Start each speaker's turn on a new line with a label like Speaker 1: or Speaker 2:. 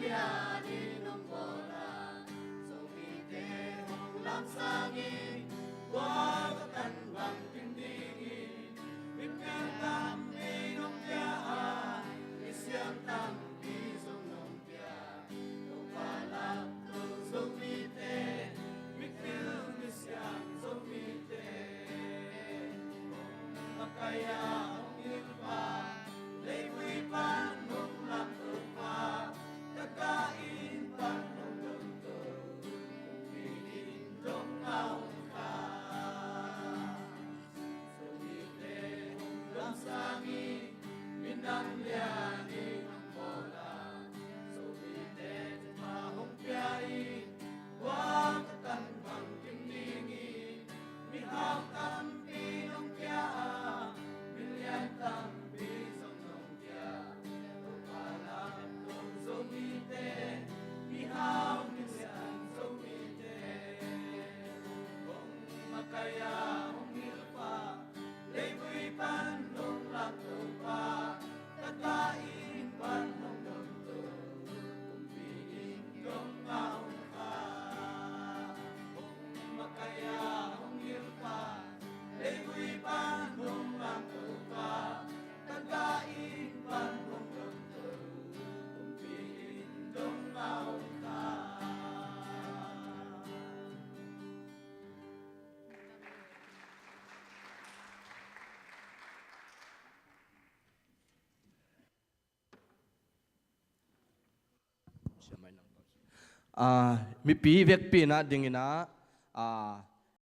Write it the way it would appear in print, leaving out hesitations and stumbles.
Speaker 1: lia đi nông bola dầu mi tê hồng lam sangi qua các tận bằng kinh đi biết nghe tam đi nông tia đi xiêm tam đi dòng nông tia đâu pa la dầu mi tê biết kêu mi xiêm dầu mi tê makaya ongin pa lấy quy pa nông làm tự pa kakain pa nông đầm tự vì in trong ngao kha dầu mi tê hồng lam sangi minam lia đi nông bola dầu mi tê pa hồng piai qua các tận bằng kinh đi mi hao tam pi nông kia milian tam pi sông nông kia đâu pa la nông dầu mi tê mi hao milian dầu mi tê hong makaya hong ilpa lấy vui pan nông lạc đâu pa kakain pan nông đầm tự cùng vì in đông ngao kha hong makaya hong ilpa lấy vui pan nông lạc đâu pa kakain pan nông đầm tự cùng vì in đông ngao kha.
Speaker 2: mi pi vek pi na dingina